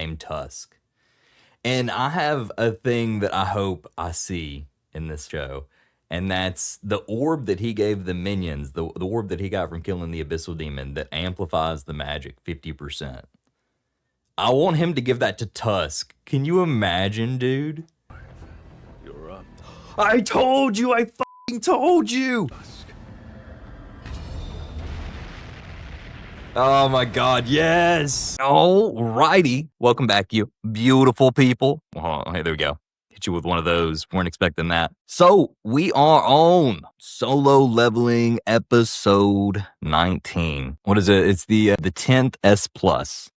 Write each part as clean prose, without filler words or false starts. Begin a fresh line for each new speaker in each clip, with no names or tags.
named Tusk. And I have a thing that I hope I see in this show. And that's the orb that he gave the minions, the orb that he got from killing the Abyssal Demon that amplifies the magic 50%. I want him to give that to Tusk. Can you imagine, dude?
You're up.
I told you! I fucking told you! Oh my God, yes! Alrighty. Welcome back, you beautiful people. Oh, hey, there we go. Hit you with one of those. Weren't expecting that. So, we are on Solo Leveling episode 19. What is it? It's the 10th S+.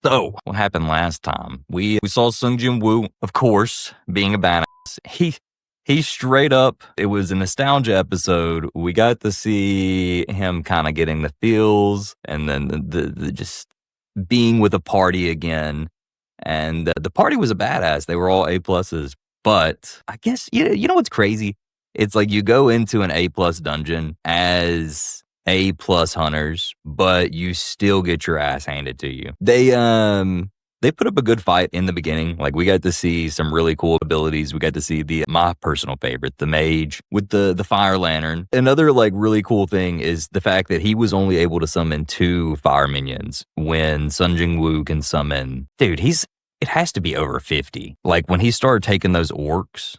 So, what happened last time? We saw 𝙎𝙊𝘾𝙄𝘼, of course, being a badass. He straight up, it was a nostalgia episode. We got to see him kind of getting the feels and then the just being with a party again. And the party was a badass. They were all A+. But I guess, you know what's crazy? It's like you go into an A+ dungeon as A+ hunters, but you still get your ass handed to you. They put up a good fight in the beginning. Like, we got to see some really cool abilities. We got to see my personal favorite, the mage with the fire lantern. Another really cool thing is the fact that he was only able to summon 2 fire minions when 𝙎𝙊𝘾𝙄𝘼 can summon. Dude, it has to be over 50. Like, when he started taking those orcs,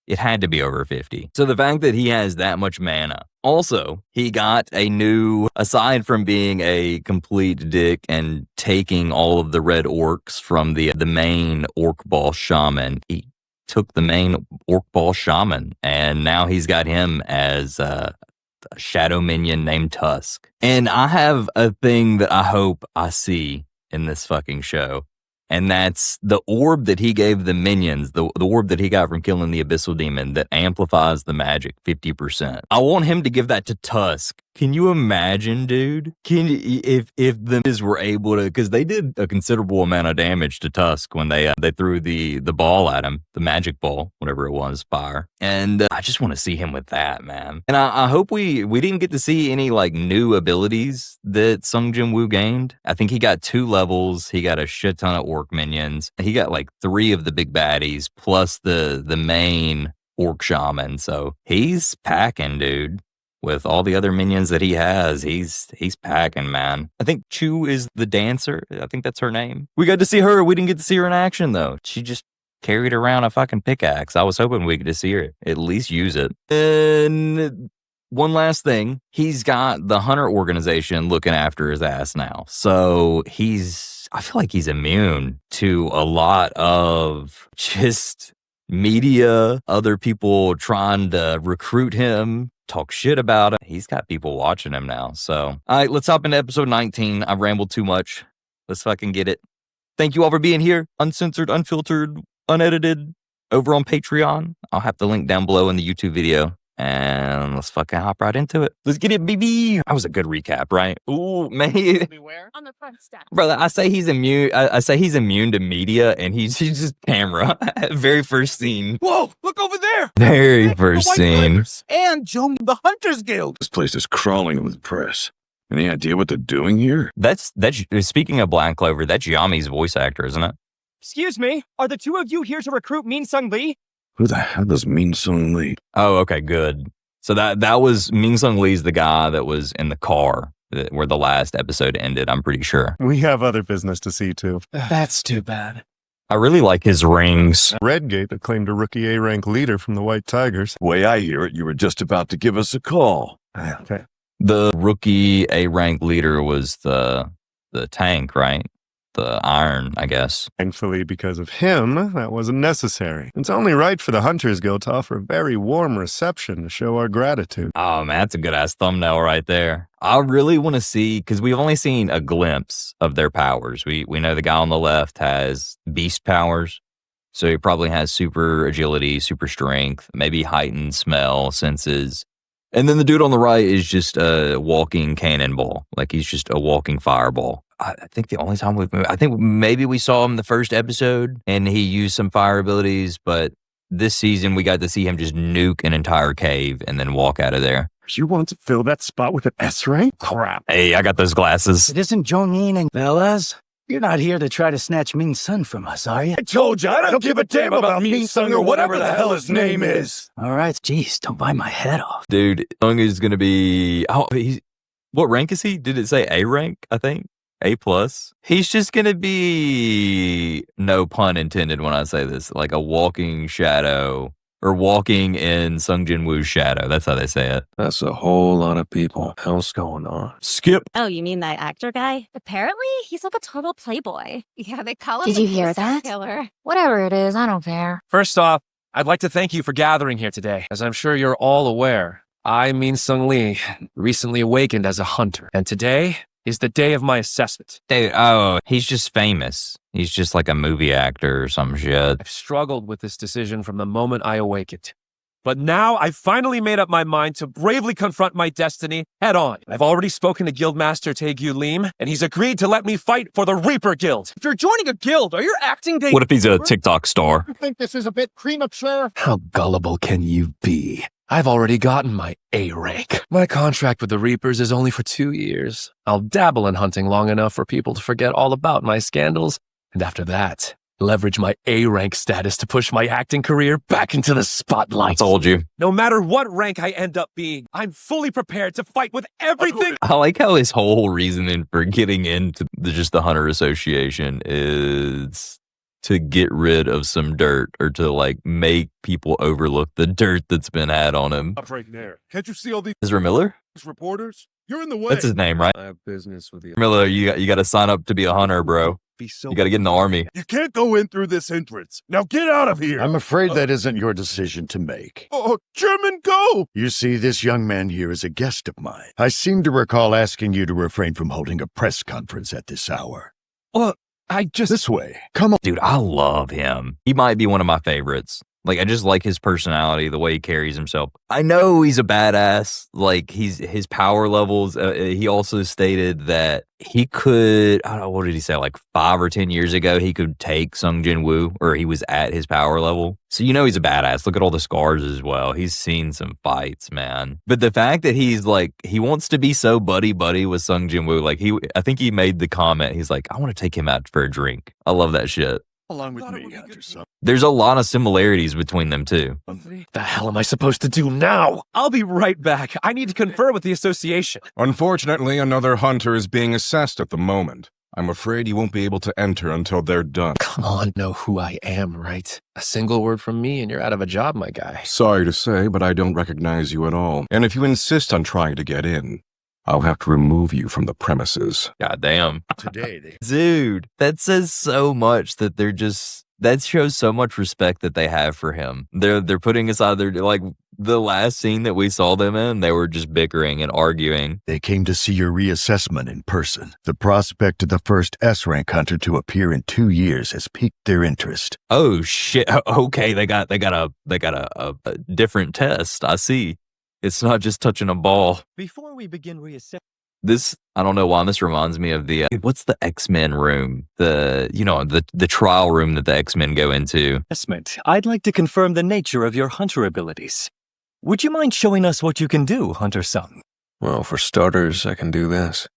it had to be over 50. So the fact that he has that much mana. Also, he got a new, aside from being a complete dick and taking all of the red orcs from the main orc ball shaman, he took the main orc ball shaman, and now he's got him as a shadow minion named Tusk. And I have a thing that I hope I see in this fucking show. And that's the orb that he gave the minions, the orb that he got from killing the Abyssal Demon that amplifies the magic 50%. I want him to give that to Tusk. Can you imagine, dude? If the Miz were able to, because they did a considerable amount of damage to Tusk when they threw the ball at him, the magic ball, whatever it was, fire. And I just want to see him with that, man. And I hope we didn't get to see any new abilities that 𝙎𝙊𝘾𝙄𝘼 gained. I think he got 2 levels. He got a shit ton of orc minions. He got 3 of the big baddies plus the main orc shaman. So he's packing, dude. With all the other minions that he has, he's packing, man. I think Chu is the dancer. I think that's her name. We got to see her. We didn't get to see her in action, though. She just carried around a fucking pickaxe. I was hoping we could see her at least use it. And one last thing. He's got the hunter organization looking after his ass now. So I feel like he's immune to a lot of just media, other people trying to recruit him, talk shit about him. He's got people watching him now. So, all right, let's hop into episode 19. I've rambled too much. Let's fucking get it. Thank you all for being here. Uncensored, unfiltered, unedited, over on Patreon. I'll have the link down below in the YouTube video. And let's fucking hop right into it. Let's get it, baby. That was a good recap, right? Ooh, man.
Everywhere on the front step.
Brother, I say he's immune. I say he's immune to media, and he's just camera. Very first scene.
Whoa, look over there.
Very first scene.
And join the Hunters Guild. This place is crawling with press. Any idea what they're doing here?
That's speaking of Black Clover, that's Yami's voice actor, isn't it?
Excuse me, are the 2 of you here to recruit Min-Sung Lee?
Who the hell is Min-Sung Lee?
Oh, okay, good. So that was Min-Sung Lee's the guy that was in the car where the last episode ended, I'm pretty sure.
We have other business to see to.
That's too bad.
I really like his rings.
Redgate acclaimed a rookie A-rank leader from the White Tigers.
Way I hear it, you were just about to give us a call.
Okay.
The rookie A-rank leader was the tank, right? The iron, I guess.
Thankfully, because of him, that wasn't necessary. It's only right for the Hunters Guild to offer a very warm reception to show our gratitude.
Oh, man, that's a good-ass thumbnail right there. I really want to see, because we've only seen a glimpse of their powers. We know the guy on the left has beast powers, so he probably has super agility, super strength, maybe heightened smell, senses. And then the dude on the right is just a walking cannonball. Like, he's just a walking fireball. I think the only time I think maybe we saw him the first episode and he used some fire abilities, but this season we got to see him just nuke an entire cave and then walk out of there.
You want to fill that spot with an S rank? Crap.
Hey, I got those glasses.
It isn't Jonin and fellas.
You're not here to try to snatch Ming Sun from us, are you?
I told you, I don't give a damn about Ming Sung or whatever the hell his name is.
All right, jeez, don't bite my head off.
Dude, Sung is gonna be what rank is he? Did it say A rank? I think A plus. He's just gonna be, no pun intended when I say this, like a walking shadow, or walking in Sung Jin Woo's shadow. That's how they say it.
That's a whole lot of people. Hell's going on?
Skip.
Oh, you mean that actor guy? Apparently, he's like a total playboy. Yeah, they call him
Did
the
you hear
Mr.
that?
Killer.
Whatever it is, I don't care.
First off, I'd like to thank you for gathering here today. As I'm sure you're all aware, I, Min Sung Lee, recently awakened as a hunter. And today is the day of my assessment.
Dude, oh, he's just famous. He's just like a movie actor or some shit.
I've struggled with this decision from the moment I awakened. But now I've finally made up my mind to bravely confront my destiny head on. I've already spoken to Guildmaster 𝙎𝙊𝘾𝙄𝘼𝙇𝙎, and he's agreed to let me fight for the Reaper Guild.
If you're joining a guild, are your acting days...
What if he's a TikTok star?
You think this is a bit premature?
How gullible can you be? I've already gotten my A rank. My contract with the Reapers is only for 2 years. I'll dabble in hunting long enough for people to forget all about my scandals, and after that, leverage my A rank status to push my acting career back into the spotlight.
I told you.
No matter what rank I end up being, I'm fully prepared to fight with everything.
I like how his whole reasoning for getting into just the Hunter Association is to get rid of some dirt, or to like make people overlook the dirt that's been had on him.
Stop right there. Can't you see all these
Ezra Miller?
reporters? You're in the way.
That's his name, right?
I have business with you.
Miller, you got to sign up to be a hunter, bro. You got to get in the army.
You can't go in through this entrance. Now get out of here.
I'm afraid that isn't your decision to make.
Oh, German, go!
You see, this young man here is a guest of mine. I seem to recall asking you to refrain from holding a press conference at this hour.
Well, I just...
This way. Come on.
Dude, I love him. He might be one of my favorites. Like, I just like his personality, the way he carries himself. I know he's a badass. Like, his power levels. He also stated that he could, I don't know, what did he say? Like 5 or 10 years ago, he could take Sung Jin Woo, or he was at his power level. So you know he's a badass. Look at all the scars as well. He's seen some fights, man. But the fact that he's like, he wants to be so buddy-buddy with Sung Jin Woo. Like, I think he made the comment. He's like, I want to take him out for a drink. I love that shit.
Along with me, Hunter Son.
There's a lot of similarities between them too.
The hell am I supposed to do now? I'll be right back. I need to confer with the association.
Unfortunately, another hunter is being assessed at the moment. I'm afraid you won't be able to enter until they're done.
Come on, know who I am, right? A single word from me and you're out of a job, my guy.
Sorry to say, but I don't recognize you at all. And if you insist on trying to get in, I'll have to remove you from the premises.
God damn.
Today,
Dude, that says so much that that shows so much respect that they have for him. They're putting aside like the last scene that we saw them in, they were just bickering and arguing.
they came to see your reassessment in person. The prospect of the first S-rank hunter to appear in 2 years has piqued their interest.
Oh shit. Okay, they got a different test. I see. It's not just touching a ball.
Before we begin reassessing...
This, I don't know why this reminds me of the, what's the X-Men room? The trial room that the X-Men go into.
I'd like to confirm the nature of your hunter abilities. Would you mind showing us what you can do, Hunter Sung?
Well, for starters, I can do this.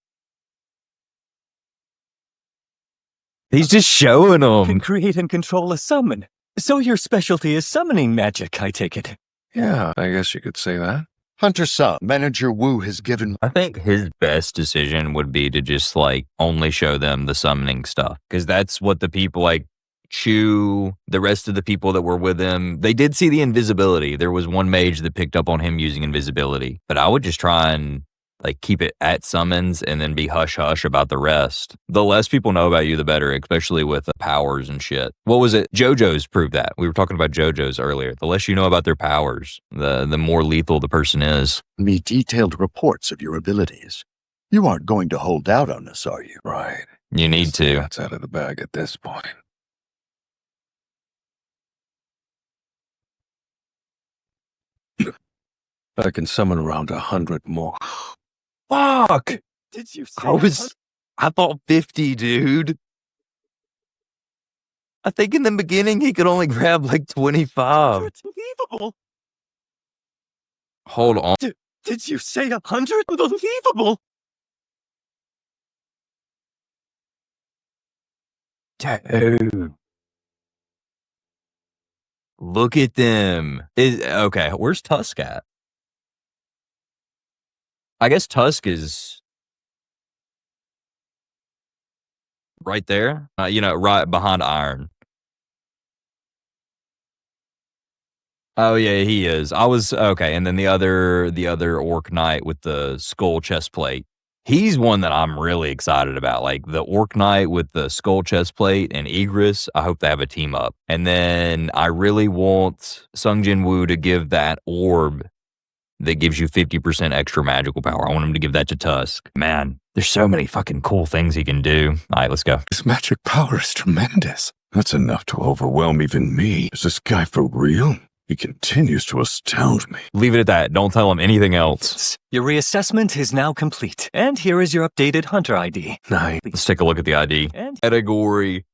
He's just showing
You can
them.
create and control a summon. So your specialty is summoning magic, I take it.
Yeah, I guess you could say that.
Hunter Son, Manager Wu has given...
I think his best decision would be to just like only show them the summoning stuff, because that's what the people like Chu, the rest of the people that were with him, they did see the invisibility. There was one mage that picked up on him using invisibility, but I would just try and like keep it at summons and then be hush hush about the rest. The less people know about you, the better, especially with powers and shit. What was it? JoJo's proved that. We were talking about JoJo's earlier. The less you know about their powers, the more lethal the person is.
me detailed reports of your abilities. You aren't going to hold out on us, are you?
Right.
You need to.
That's out of the bag at this point. I can summon around 100 more.
Fuck!
Did you say
I thought 50, dude. I think in the beginning he could only grab like 25.
Unbelievable!
Hold on.
Did you say 100? Unbelievable!
Dude. Look at them. Okay, where's Tusk at? I guess Tusk is right there. Right behind Iron. Oh yeah, he is. Okay, and then the other Orc Knight with the skull chest plate. He's one that I'm really excited about. Like the Orc Knight with the skull chest plate and Igris. I hope they have a team up. And then I really want Sung Jin Woo to give that orb that gives you 50% extra magical power. I want him to give that to Tusk. Man, there's so many fucking cool things he can do. All right, let's go.
His magic power is tremendous. That's enough to overwhelm even me. Is this guy for real? He continues to astound me.
Leave it at that. Don't tell him anything else.
Your reassessment is now complete. And here is your updated hunter ID.
Nice.
Let's take a look at the ID. Category.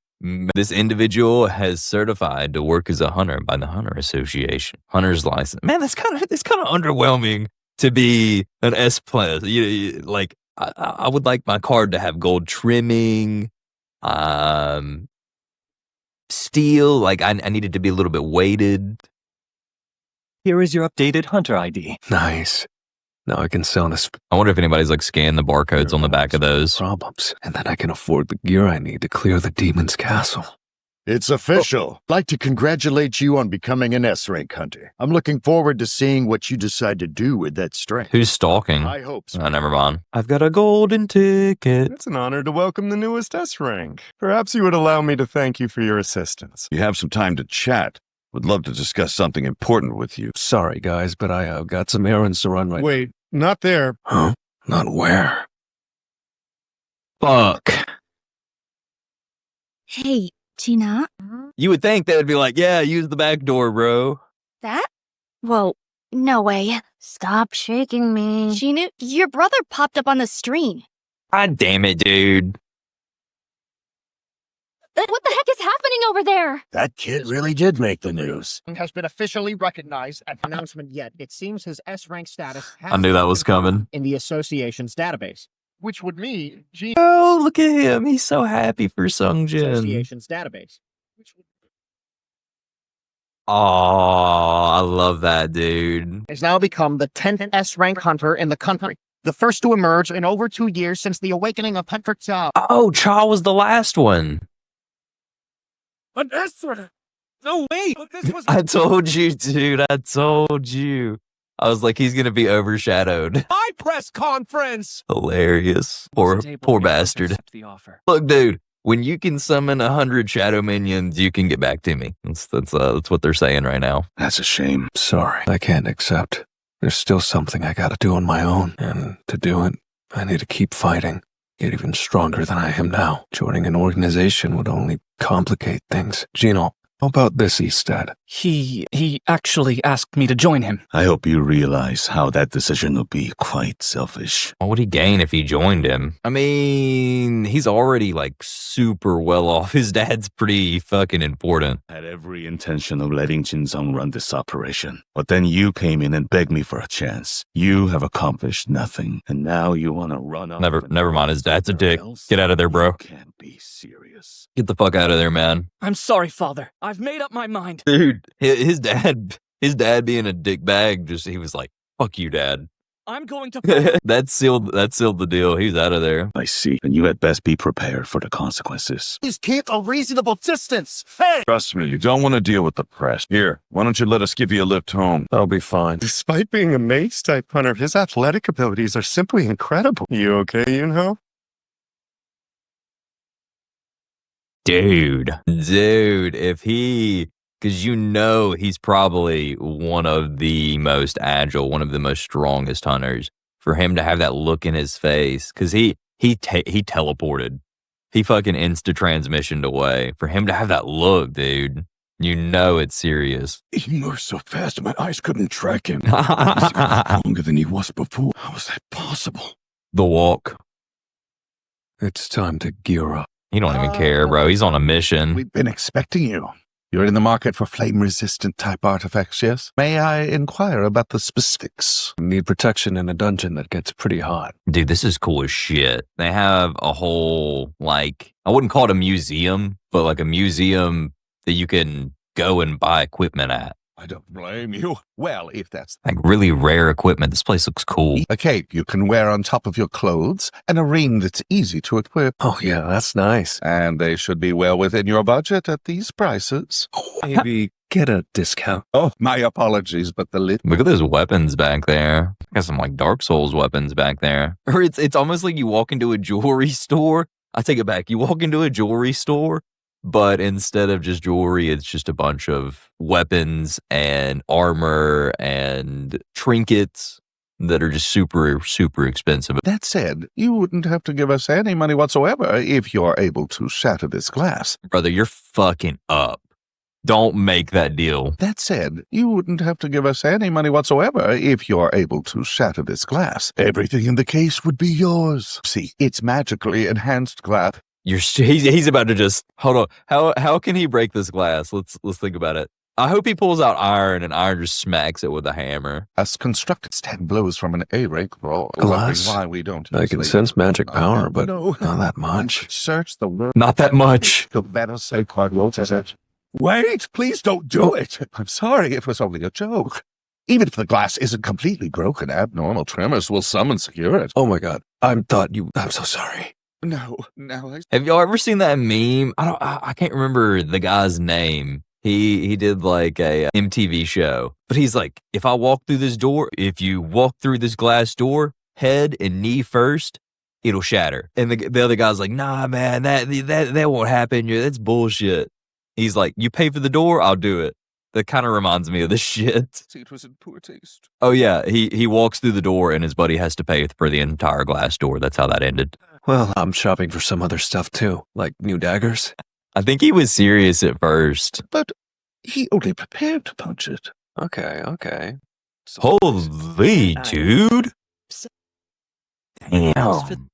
This individual has certified to work as a hunter by the Hunter Association. Hunter's license. Man, that's kind of underwhelming to be an S plus. Like I would like my card to have gold trimming, steel. Like I needed to be a little bit weighted.
Here is your updated hunter ID.
Nice. Now I can sell this.
I wonder if anybody's like scanned the barcodes on the back of those.
Problems, and then I can afford the gear I need to clear the demon's castle.
It's official. I'd like to congratulate you on becoming an S-rank hunter. I'm looking forward to seeing what you decide to do with that strength.
Who's stalking?
I hope so.
Oh, never mind. I've got a golden ticket.
It's an honor to welcome the newest S-rank. Perhaps you would allow me to thank you for your assistance.
You have some time to chat. Would love to discuss something important with you.
Sorry, guys, but I got some errands to run right now.
Wait, not there.
Huh? Not where?
Fuck.
Hey, Gina.
You would think they would be like, yeah, use the back door, bro.
That? Whoa, no way.
Stop shaking me.
Gina, your brother popped up on the stream.
God damn it, dude.
What the heck is happening over there?
That kid really did make the news.
Has been officially recognized at announcement yet. It seems his S-rank status has
I knew that was coming.
in the association's database, which would mean
Oh, look at him. He's so happy for Sung Jin.
association's database.
Oh, I love that, dude.
Has now become the 10th S-rank hunter in the country. The first to emerge in over 2 years since the awakening of Hunter Cha.
Oh, Cha was the last one.
An S-rank? No way! This was
I told you, dude. I told you. I was like, he's going to be overshadowed.
my press conference!
Hilarious. Poor bastard. Look, dude, when you can summon 100 shadow minions, you can get back to me. That's what they're saying right now.
That's a shame.
Sorry, I can't accept. There's still something I gotta do on my own, and to do it, I need to keep fighting. Get even stronger than I am now. Joining an organization would only complicate things. Gino, how about this instead?
He actually asked me to join him.
I hope you realize how that decision will be quite selfish.
What would he gain if he joined him? I mean, he's already like super well off. His dad's pretty fucking important.
I had every intention of letting Jin Sung run this operation, but then you came in and begged me for a chance. You have accomplished nothing, and now you want to run off.
Never mind. His dad's a dick. Get out of there, bro.
You can't be serious.
Get the fuck out of there, man.
I'm sorry, Father. I've made up my mind.
Dude, his dad being a dick bag, he was like, fuck you, Dad.
I'm going to...
That sealed the deal. He's out of there.
I see, and you had best be prepared for the consequences.
Please keep a reasonable distance! Hey!
Trust me, you don't want to deal with the press. Here, why don't you let us give you a lift home?
That'll be fine.
Despite being a mace-type hunter, his athletic abilities are simply incredible. You okay, Yunho?
Dude, if he... Because he's probably one of the most agile, one of the most strongest hunters. For him to have that look in his face, because he teleported. He fucking insta-transmissioned away. For him to have that look, dude, it's serious.
He moved so fast my eyes couldn't track him. He's longer than he was before. How is that possible?
The walk.
It's time to gear up.
He don't even care, bro. He's on a mission.
We've been expecting you. You're in the market for flame-resistant type artifacts, yes? May I inquire about the specifics?
Need protection in a dungeon that gets pretty hot.
Dude, this is cool as shit. They have a whole, I wouldn't call it a museum, but like a museum that you can go and buy equipment at.
I don't blame you. Well, if that's
Like really rare equipment. This place looks cool.
a cape you can wear on top of your clothes, and a ring that's easy to equip.
Oh, yeah, that's nice.
And they should be well within your budget at these prices.
Maybe get a discount.
Oh, my apologies, but the lit.
Look at those weapons back there. Got some like Dark Souls weapons back there. Or it's almost like you walk into a jewelry store. I take it back. You walk into a jewelry store, but instead of just jewelry, it's just a bunch of weapons and armor and trinkets that are just super, super expensive.
That said, you wouldn't have to give us any money whatsoever if you're able to shatter this glass.
Brother, you're fucking up. Don't make that deal.
That said, you wouldn't have to give us any money whatsoever if you're able to shatter this glass. Everything in the case would be yours. See, it's magically enhanced glass.
He's about to just hold on. How can he break this glass? Let's think about it. I hope he pulls out iron and iron just smacks it with a hammer.
As constructed 10 blows from an A-rank roll.
Glass?
Why we don't
I can sense magic power, but not that much.
Search the world.
Not that much.
The better say quite well, it. Wait, please don't do it. I'm sorry, it was only a joke. Even if the glass isn't completely broken, abnormal tremors will summon security.
Oh my god, I'm so sorry.
No.
Have y'all ever seen that meme? I can't remember the guy's name. He did like a MTV show, but he's like, if you walk through this glass door, head and knee first, it'll shatter. And the other guy's like, nah, man, that won't happen. That's bullshit. He's like, you pay for the door, I'll do it. That kind of reminds me of this shit.
It was in poor taste.
Oh yeah, he walks through the door and his buddy has to pay for the entire glass door. That's how that ended.
Well, I'm shopping for some other stuff too, like new daggers.
I think he was serious at first.
But he only prepared to punch it.
Okay.
Holy dude. Damn.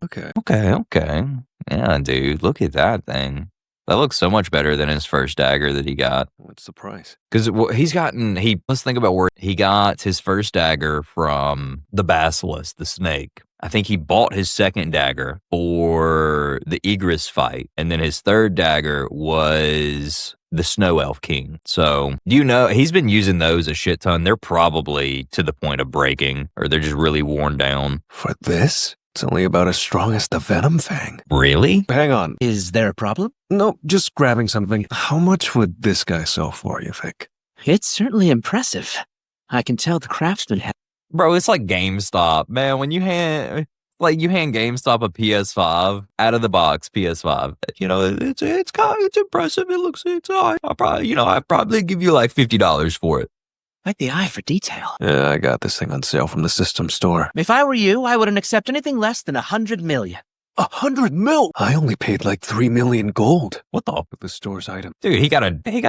Okay. Yeah, dude, look at that thing. That looks so much better than his first dagger that he got.
What's the price?
Because let's think about where he got his first dagger from the basilisk, the snake. I think he bought his second dagger for the Ygritte fight. And then his third dagger was the Snow Elf King. So, he's been using those a shit ton. They're probably to the point of breaking, or they're just really worn down.
For this? It's only about as strong as the Venom Fang.
Really?
Hang on.
Is there a problem?
No, just grabbing something. How much would this guy sell for, you think?
It's certainly impressive. I can tell the craftsman has.
Bro, it's like GameStop. Man, when you hand GameStop a PS5 out of the box PS5, it's impressive. I'd probably give you like $50 for it.
Like the eye for detail.
Yeah, I got this thing on sale from the system store.
If I were you, I wouldn't accept anything less than 100 million.
100 mil? I only paid like 3 million gold.
What the?
For the store's item.
Dude, he got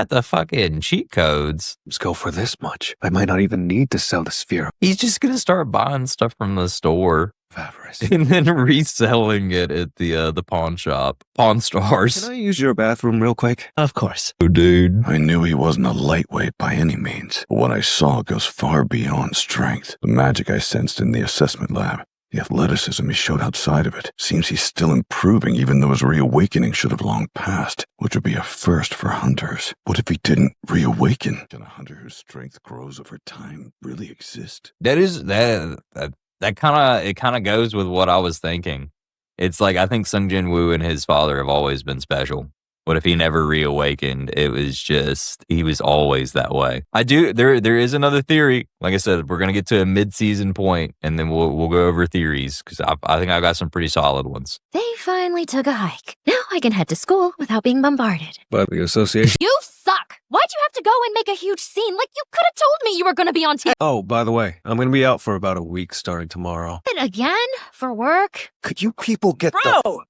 the fucking cheat codes.
Let's go for this much. I might not even need to sell the sphere.
He's just gonna start buying stuff from the store.
Avarice.
And then reselling it at the pawn shop. Pawn Stars.
Can I use your bathroom real quick?
Of course.
Oh, dude.
I knew he wasn't a lightweight by any means, but what I saw goes far beyond strength. The magic I sensed in the assessment lab, the athleticism he showed outside of it, seems he's still improving even though his reawakening should have long passed, which would be a first for hunters. What if he didn't reawaken? Can a hunter whose strength grows over time really exist?
That kind of goes with what I was thinking. It's like, I think Sung Jin Woo and his father have always been special. What if he never reawakened? It was just, he was always that way. There is another theory. Like I said, we're going to get to a mid-season point and then we'll go over theories because I think I got some pretty solid ones.
They finally took a hike. Now I can head to school without being bombarded.
By the association.
You suck! Why'd you have to go and make a huge scene? Like, you could have told me you were going to be on TV.
Oh, by the way, I'm going to be out for about a week starting tomorrow.
And again? For work?
Could you people get
Bro!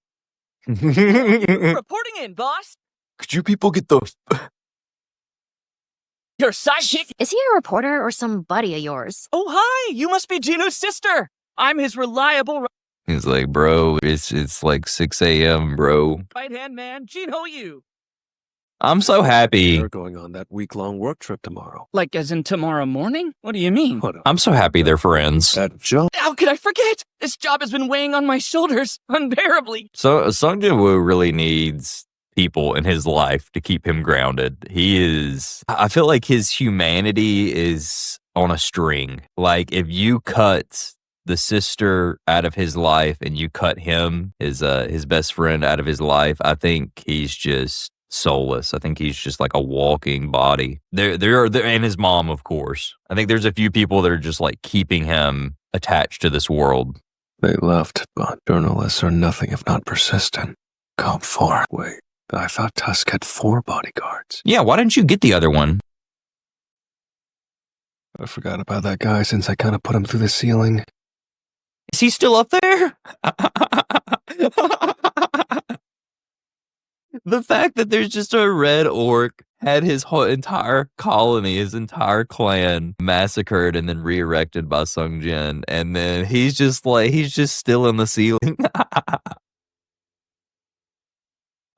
Reporting in, boss.
Could you people get the...
Your sidekick.
Is he a reporter or some buddy of yours?
Oh, hi. You must be Gino's sister. I'm his reliable
He's like, bro, it's like 6 a.m., bro.
right-hand man, Gino you.
I'm so happy.
They're going on that week-long work trip tomorrow.
Like as in tomorrow morning? What do you mean?
I'm so happy they're friends.
That job.
How could I forget? This job has been weighing on my shoulders unbearably.
So Sung Jin Woo really needs people in his life to keep him grounded. I feel like his humanity is on a string. Like if you cut the sister out of his life and you cut him, his best friend, out of his life, I think he's just soulless. I think he's just like a walking body. There, and his mom, of course. I think there's a few people that are just like keeping him attached to this world.
They left, but journalists are nothing if not persistent. Cop 4. Wait, I thought Tusk had 4 bodyguards.
Yeah, why didn't you get the other one?
I forgot about that guy since I kind of put him through the ceiling.
Is he still up there? The fact that there's just a red orc had his whole entire colony, his entire clan massacred and then re-erected by Sung Jin, and then he's just still in the ceiling.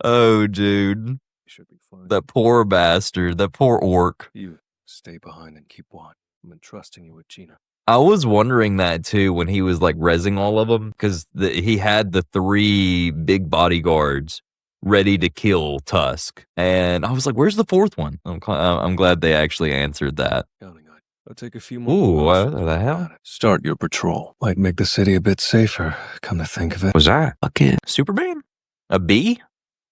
Oh, dude.
Should be fine.
That poor bastard, that poor orc.
You stay behind and keep watch. I'm entrusting you with Gina.
I was wondering that too when he was like rezzing all of them, because he had the 3 big bodyguards ready to kill Tusk, and I was like, "Where's the 4th one?" I'm glad they actually answered that.
I'll take a few more.
Ooh, what the hell?
Start your patrol. Might make the city a bit safer. Come to think of it.
Was that fucking Superman? A bee?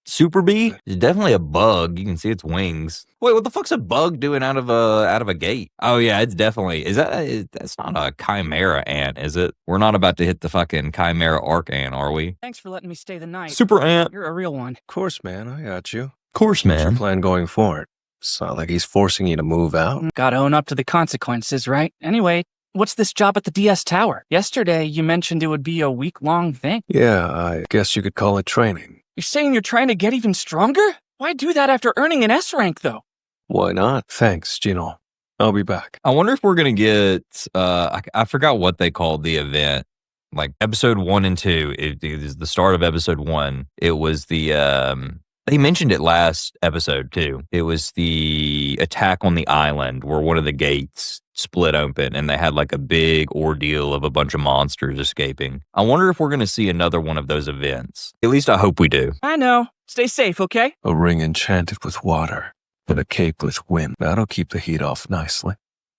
Super bee? It's definitely a bug. You can see its wings. Wait, what the fuck's a bug doing out of a gate? Oh yeah, it's definitely. That's not a chimera ant, is it? We're not about to hit the fucking chimera arc ant, are we?
Thanks for letting me stay the night.
Super ant.
You're a real one.
Of course, man. I got you.
Of course,
What's your
man.
plan going forward? It's not like he's forcing you to move out.
Gotta own up to the consequences, right? Anyway, what's this job at the DS Tower? Yesterday, you mentioned it would be a week-long thing.
Yeah, I guess you could call it training.
You're saying you're trying to get even stronger? Why do that after earning an S rank, though?
Why not? Thanks, Gino. I'll be back.
I wonder if we're gonna get. I forgot what they called the event. Like episode 1 and 2. It is the start of episode 1. It was the. They mentioned it last episode too. It was the attack on the island where one of the gates split open and they had like a big ordeal of a bunch of monsters escaping. I wonder if we're going to see another one of those events. At least I hope we do.
I know. Stay safe, okay?
A ring enchanted with water and a cape with wind. That'll keep the heat off nicely.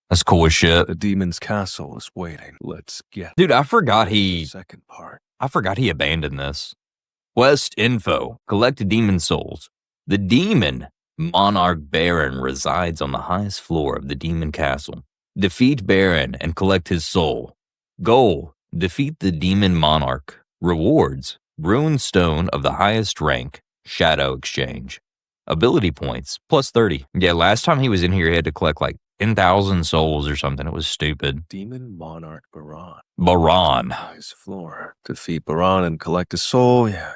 That's cool as shit.
The demon's castle is waiting. Let's get.
Dude, I forgot he
abandoned
this. Quest info. Collect demon souls. The demon monarch Baron resides on the highest floor of the demon castle. Defeat Baron and collect his soul. Goal. Defeat the demon monarch. Rewards. Rune stone of the highest rank. Shadow exchange. Ability points. Plus 30. Yeah, last time he was in here, he had to collect like 10,000 souls or something. It was stupid.
Demon monarch Baran.
Baran.
Floor. Defeat Baran and collect a soul. Yeah.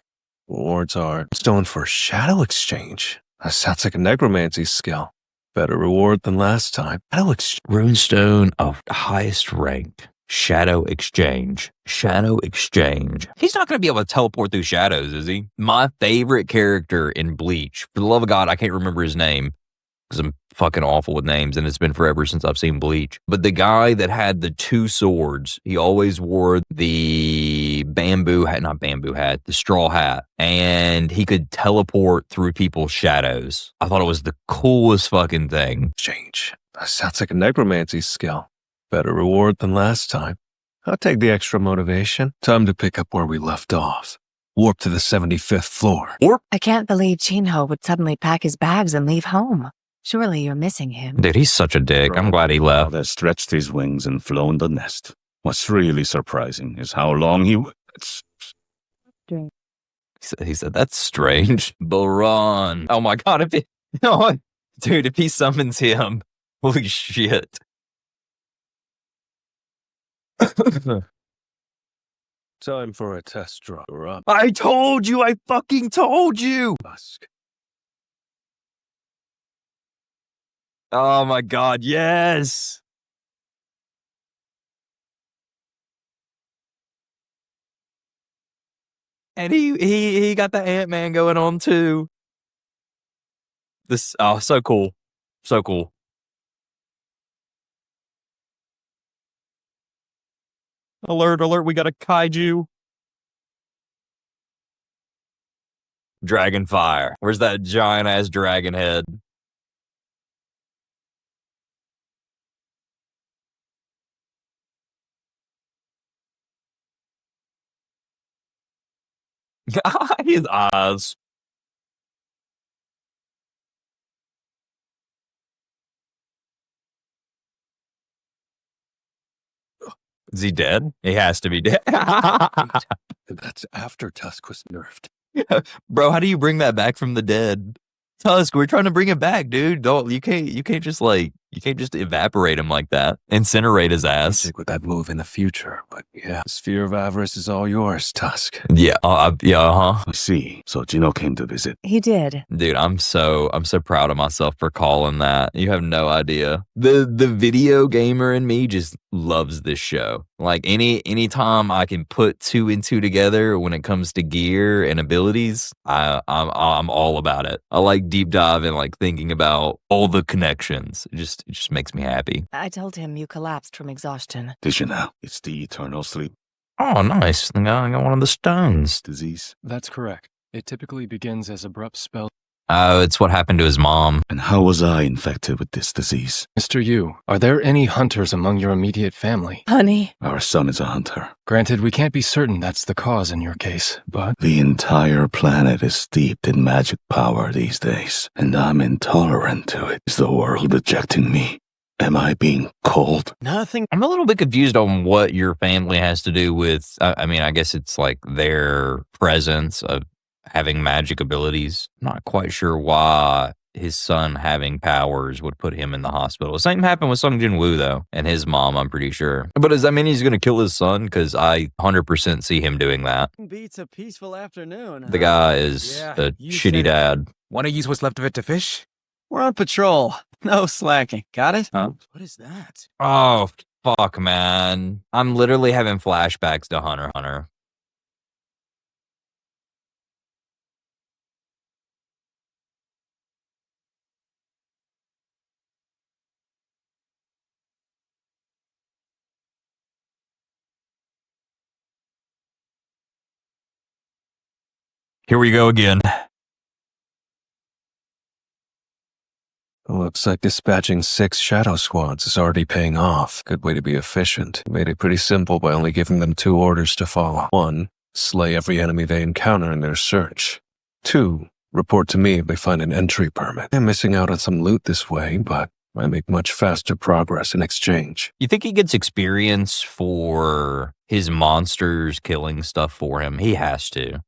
Rewards are stone for shadow exchange. That sounds like a necromancy skill. Better reward than last time.
Runestone of highest rank. Shadow exchange. Shadow exchange. He's not going to be able to teleport through shadows, is he? My favorite character in Bleach. For the love of God, I can't remember his name because I'm fucking awful with names and it's been forever since I've seen Bleach. But the guy that had the 2 swords, he always wore the the straw hat, and he could teleport through people's shadows. I thought it was the coolest fucking thing.
Exchange. That sounds like a necromancy skill. Better reward than last time. I'll take the extra motivation. Time to pick up where we left off. Warp to the 75th floor.
Warp?
I can't believe Chinho would suddenly pack his bags and leave home. Surely you're missing him.
Dude, he's such a dick. I'm glad he left.
That stretched his wings and flown the nest. What's really surprising is how long he
He said, that's strange. Baran. Oh my God. If he summons him, holy shit.
Time for a test draw.
I told you. I fucking told you.
Busk.
Oh my God. Yes. And he got the Ant-Man going on too. So cool. So cool. Alert, alert, we got a kaiju. Dragon fire. Where's that giant ass dragon head? His eyes. Is he dead? He has to be dead.
That's after Tusk was nerfed.
Bro, how do you bring that back from the dead? Tusk, we're trying to bring him back, dude. You can't just evaporate him like that. Incinerate his ass.
Stick with that move in the future, but yeah, Sphere of Avarice is all yours, Tusk.
Yeah,
I see. So Gino came to visit.
He did.
Dude, I'm so proud of myself for calling that. You have no idea. The video gamer in me just loves this show. Like anytime I can put 2 and 2 together when it comes to gear and abilities, I'm all about it. I like deep dive and like thinking about all the connections. It just makes me happy.
I told him you collapsed from exhaustion.
Did you know? It's the eternal sleep
Oh, nice. I got one of the stones.
disease.
That's correct. It typically begins as abrupt spell.
Oh, it's what happened to his mom.
And how was I infected with this disease?
Mr. Yu, are there any hunters among your immediate family?
Honey.
Our son is a hunter.
Granted, we can't be certain that's the cause in your case, but
The entire planet is steeped in magic power these days, and I'm intolerant to it. Is the world rejecting me? Am I being cold?
Nothing.
I'm a little bit confused on what your family has to do with, I mean, I guess it's like their presence of having magic abilities. Not quite sure why his son having powers would put him in the hospital. The same happened with Sung Jin Woo, though, and his mom, I'm pretty sure. But does that mean he's going to kill his son? Because I 100% see him doing that.
Beats a peaceful afternoon.
The guy is a shitty dad.
Want to use what's left of it to fish? We're on patrol. No slacking. Got it?
Huh?
What is that?
Oh, fuck, man. I'm literally having flashbacks to Hunter x Hunter. Here we go again.
looks like dispatching 6 shadow squads is already paying off. Good way to be efficient. Made it pretty simple by only giving them 2 orders to follow. 1, slay every enemy they encounter in their search. 2, report to me if they find an entry permit. I'm missing out on some loot this way, but I make much faster progress in exchange.
You think he gets experience for his monsters killing stuff for him? He has to.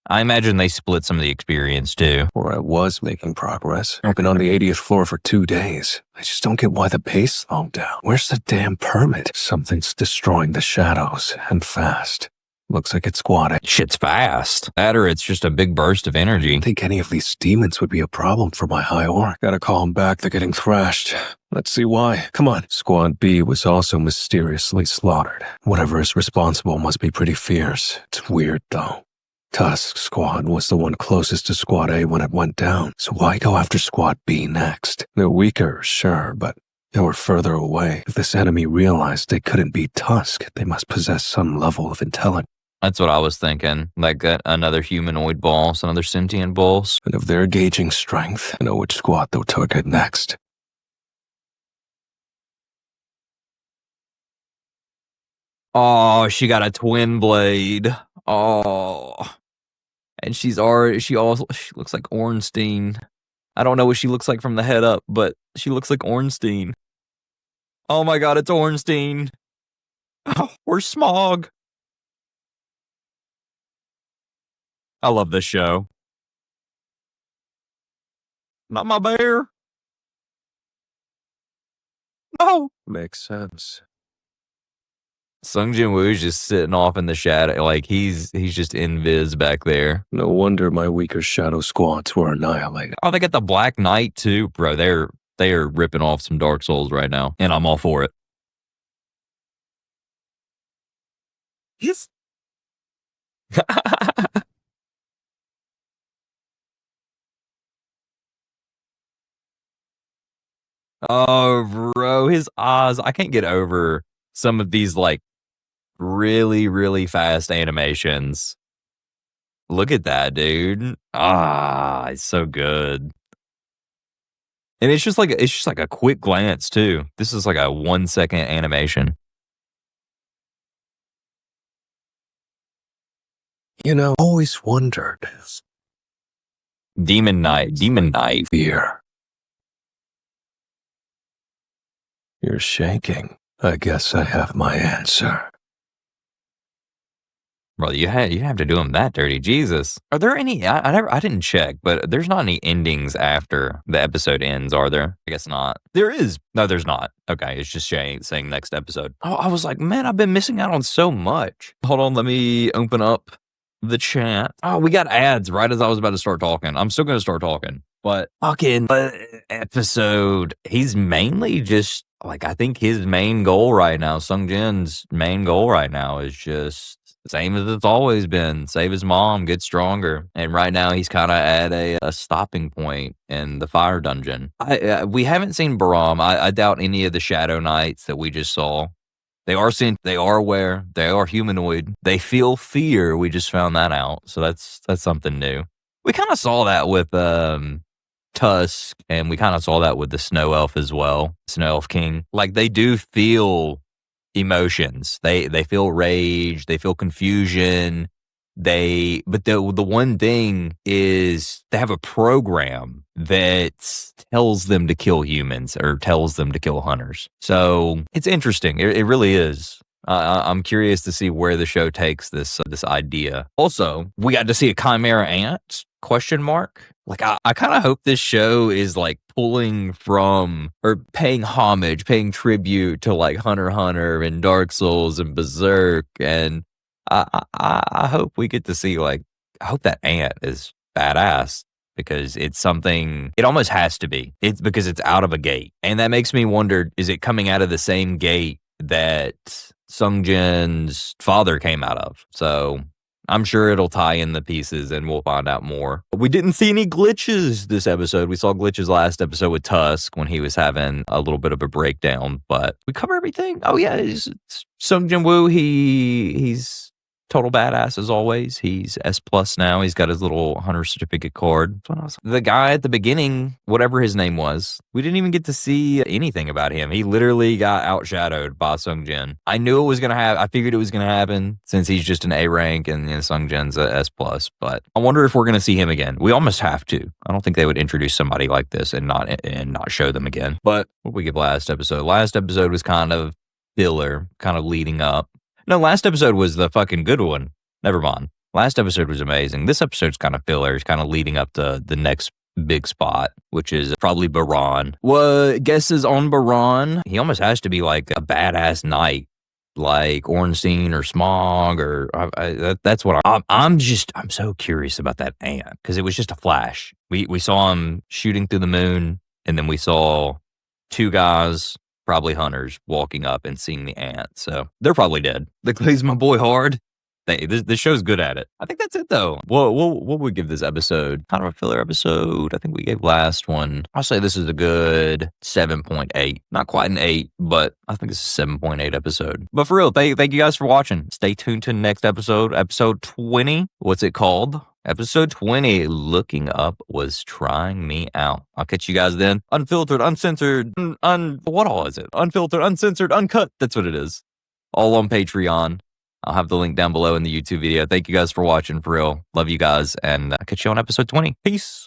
I imagine they split some of the experience too.
Or I was making progress. I've been on the 80th floor for 2 days. I just don't get why the pace slowed down. Where's the damn permit? Something's destroying the shadows, and fast. Looks like it's squatting.
Shit's fast. That or it's just a big burst of energy.
I don't think any of these demons would be a problem for my high orc. Gotta call them back, they're getting thrashed. Let's see why. Come on. Squad B was also mysteriously slaughtered. Whatever is responsible must be pretty fierce. It's weird though. Tusk Squad was the one closest to Squad A when it went down, so why go after Squad B next? They're weaker, sure, but they were further away. If this enemy realized they couldn't beat Tusk, they must possess some level of intelligence.
That's what I was thinking. Like another humanoid boss, another sentient boss.
And if they're gauging strength, I know which squad they'll target next.
Oh, she got a twin blade. Oh. And she looks like Ornstein. I don't know what she looks like from the head up, but she looks like Ornstein. Oh my god, it's Ornstein. Oh, or Smog. I love this show. Not my bear. No.
Makes sense.
Sung Jin Woo's just sitting off in the shadow, like he's just invis back there.
No wonder my weaker shadow squads were annihilated.
Oh, they got the Black Knight too, bro. They are ripping off some Dark Souls right now, and I'm all for it.
Yes.
Oh, bro, his eyes. I can't get over some of these like really, really fast animations. Look at that, dude. Ah, it's so good. And it's just like a quick glance too. This is like a 1 second animation.
Always wondered.
Demon Knight.
Fear. You're shaking. I guess I have my answer.
Brother, you have to do him that dirty. Jesus. Are there any? I didn't check, but there's not any endings after the episode ends, are there? I guess not. There is. No, there's not. Okay, it's just saying next episode. Oh, I was like, man, I've been missing out on so much. Hold on, let me open up the chat. Oh, we got ads right as I was about to start talking. I'm still going to start talking, but fucking episode. He's mainly just like, I think his main goal right now, Sung Jin's main goal right now is just same as it's always been: save his mom, get stronger. And right now he's kind of at a stopping point in the fire dungeon. We haven't seen Baram. I doubt any of the Shadow Knights that we just saw. They are sent, they are aware, they are humanoid. They feel fear. We just found that out. So that's something new. We kind of saw that with Tusk, and we kind of saw that with the Snow Elf as well. Snow Elf King. Like, they do feel emotions. They feel rage, they feel confusion. But the one thing is they have a program that tells them to kill humans or tells them to kill hunters. So it's interesting. It really is. I'm curious to see where the show takes this idea. Also, we got to see a chimera ant ? Like, I kind of hope this show is like pulling from or paying homage, paying tribute to like Hunter x Hunter and Dark Souls and Berserk. And I hope we get to see, like, I hope that ant is badass, because it's something, it almost has to be. It's because it's out of a gate. And that makes me wonder, is it coming out of the same gate that Sung Jin's father came out of? So I'm sure it'll tie in the pieces and we'll find out more. We didn't see any glitches this episode. We saw glitches last episode with Tusk when he was having a little bit of a breakdown, but we cover everything. Oh yeah, it's Sung Jin Woo. He's total badass as always. He's S+ now. He's got his little hunter certificate card. The guy at the beginning, whatever his name was, we didn't even get to see anything about him. He literally got outshadowed by Sung Jin. I knew it was going to happen. I figured it was going to happen since he's just an A rank and Sung Jin's a S+. But I wonder if we're going to see him again. We almost have to. I don't think they would introduce somebody like this and not show them again. But what we give last episode? Last episode was kind of filler, kind of leading up. No, last episode was the fucking good one. Never mind. Last episode was amazing. This episode's kind of filler. It's kind of leading up to the next big spot, which is probably Baran. What guesses on Baran? He almost has to be like a badass knight, like Ornstein or Smog, or that's what I'm so curious about that ant, because it was just a flash. We saw him shooting through the moon, and then we saw two guys, probably hunters, walking up and seeing the ant. So they're probably dead. They plays my boy hard. This show's good at it. I think that's it though. What would give this episode? Kind of a filler episode. I think we gave last one. I'll say this is a good 7.8. Not quite an 8, but I think this is a 7.8 episode. But for real, thank you guys for watching. Stay tuned to the next episode. Episode 20. What's it called? Episode 20, Looking Up Was Trying Me Out. I'll catch you guys then. Unfiltered, uncensored, what all is it? Unfiltered, uncensored, uncut. That's what it is. All on Patreon. I'll have the link down below in the YouTube video. Thank you guys for watching, for real. Love you guys, and I'll catch you on episode 20. Peace.